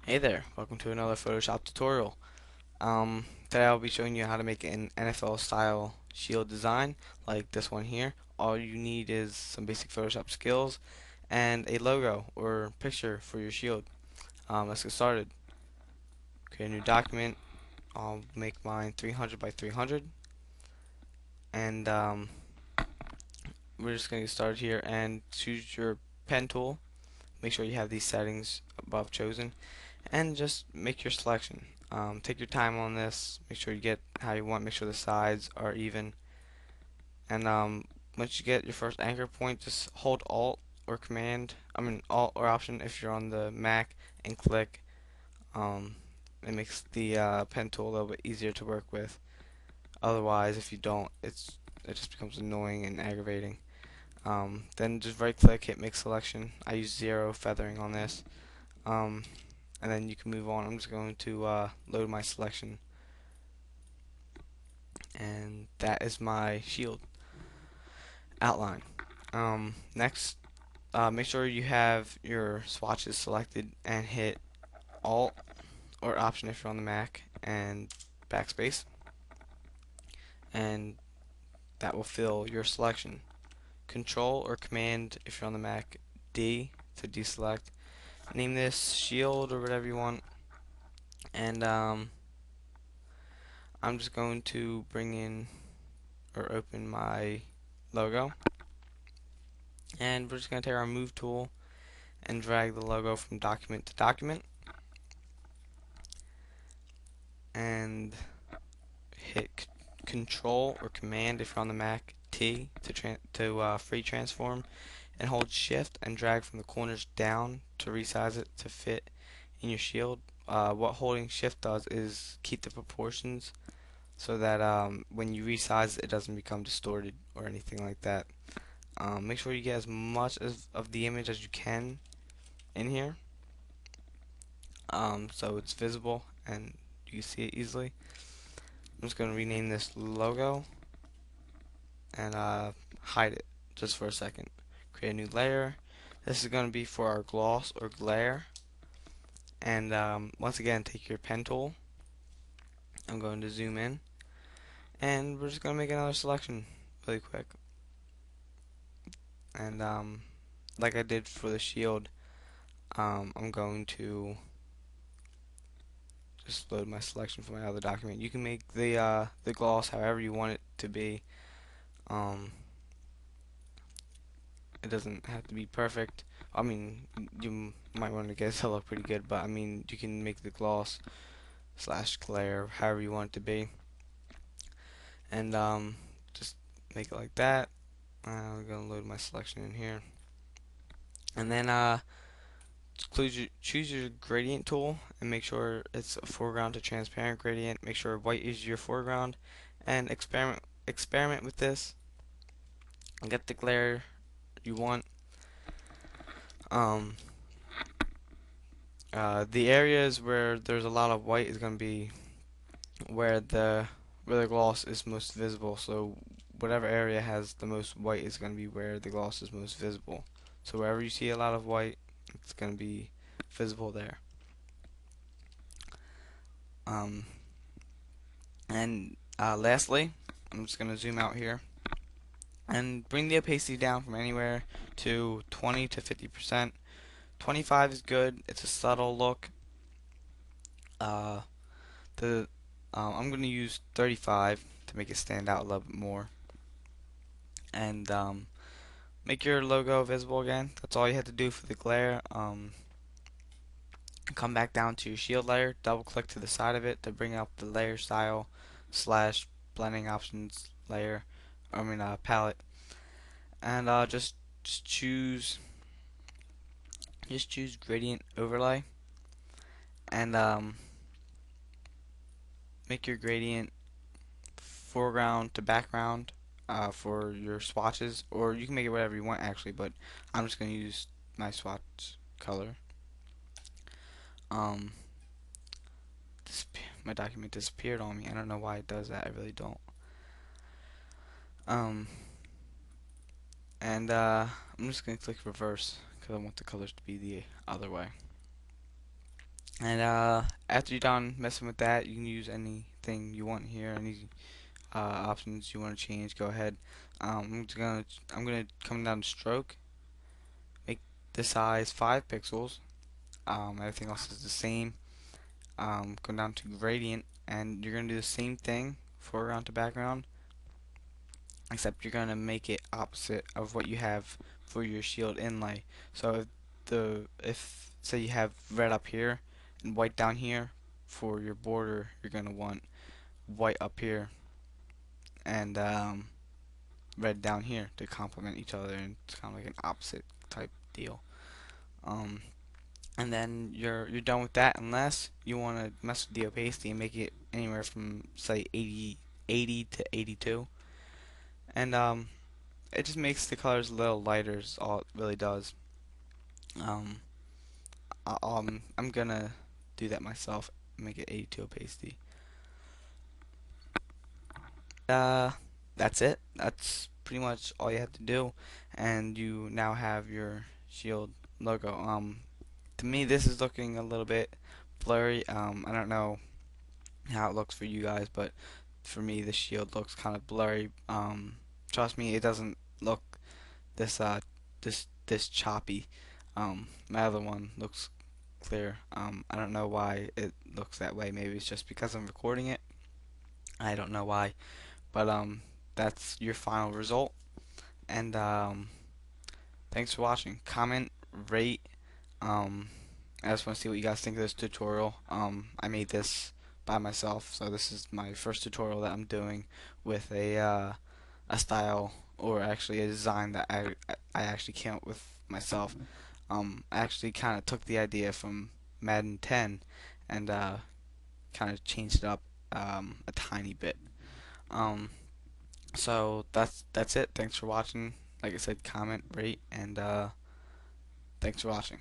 Hey there, welcome to another Photoshop tutorial. Today I'll be showing you how to make an NFL style shield design like this one here. All you need is some basic Photoshop skills and a logo or picture for your shield. Let's get started. Create a new document. I'll make mine 300 by 300 and we're just going to get started here and choose your pen tool. Make sure you have these settings above chosen and just make your selection. Take your time on this. Make sure you get how you want. Make sure the sides are even. And once you get your first anchor point, just hold Alt or Command. Alt or Option if you're on the Mac, and click. Um, it makes the pen tool a little bit easier to work with. Otherwise, if you don't, it just becomes annoying and aggravating. Then just right click, hit Make Selection. I use zero feathering on this. Um, and then you can move on. I'm just going to load my selection, and that is my shield outline. Next, make sure you have your swatches selected and hit Alt or Option if you're on the Mac and backspace, and that will fill your selection. Control or Command if you're on the Mac, D to deselect. Name this shield or whatever you want, and I'm just going to bring in or open my logo, and we're just going to take our move tool and drag the logo from document to document and hit control or command if you're on the Mac, T to free transform, and hold shift and drag from the corners down to resize it to fit in your shield. What holding shift does is keep the proportions so that when you resize it doesn't become distorted or anything like that. Make sure you get as much of the image as you can in here, so it's visible and you can see it easily. I'm just going to rename this logo and hide it just for a second. Create a new layer. This is going to be for our gloss or glare. And once again, take your pen tool. I'm going to zoom in, and we're just going to make another selection really quick. And like I did for the shield, I'm going to just load my selection from my other document. You can make the gloss however you want it to be. Um, it doesn't have to be perfect. I mean, you might want to get it to look pretty good, but I mean, you can make the gloss slash glare however you want it to be, and just make it like that. I'm gonna load my selection in here, and then choose your gradient tool and make sure it's a foreground to transparent gradient. Make sure white is your foreground, and experiment with this and get the glare you want. Um, the areas where there's a lot of white is going to be where the gloss is most visible. So whatever area has the most white is going to be where the gloss is most visible. So wherever you see a lot of white, it's going to be visible there. Um, and lastly, I'm just going to zoom out here and bring the opacity down from anywhere to 20 to 50%. 25 is good. It's a subtle look. Uh, the I'm going to use 35 to make it stand out a little bit more. And make your logo visible again. That's all you have to do for the glare. Come back down to your shield layer. Double click to the side of it to bring up the layer style slash blending options layer. Palette. And just choose gradient overlay and make your gradient foreground to background for your swatches, or you can make it whatever you want actually, but I'm just going to use my swatch color. Um, my document disappeared on me. I don't know why it does that. I really don't. Um, and I'm just going to click reverse because I want the colors to be the other way. And after you're done messing with that, you can use anything you want here, any options you want to change. Go ahead. I'm gonna come down to stroke, make the size 5 pixels. Everything else is the same. Go down to gradient, and you're gonna do the same thing foreground to background, except you're gonna make it opposite of what you have for your shield inlay. So if say you have red up here and white down here, for your border you're gonna want white up here and red down here to complement each other, and it's kind of like an opposite type deal. Um, and then you're done with that, unless you want to mess with the opacity and make it anywhere from say 80 to 82, and it just makes the colors a little lighter. Is all it really does. Um, I'm gonna do that myself. Make it 82 opacity. Uh, that's it. That's pretty much all you have to do, and you now have your shield logo. To me, this is looking a little bit blurry. I don't know how it looks for you guys, but for me, the shield looks kind of blurry. Trust me, it doesn't look this this choppy. My other one looks clear. I don't know why it looks that way. Maybe it's just because I'm recording it. I don't know why, but that's your final result. And thanks for watching. Comment, rate. Um, I just want to see what you guys think of this tutorial. I made this by myself, so this is my first tutorial that I'm doing with a style, or actually a design that I actually came up with myself. I actually kind of took the idea from Madden 10 and kind of changed it up a tiny bit. Um, so that's it. Thanks for watching. Like I said, comment, rate, and thanks for watching.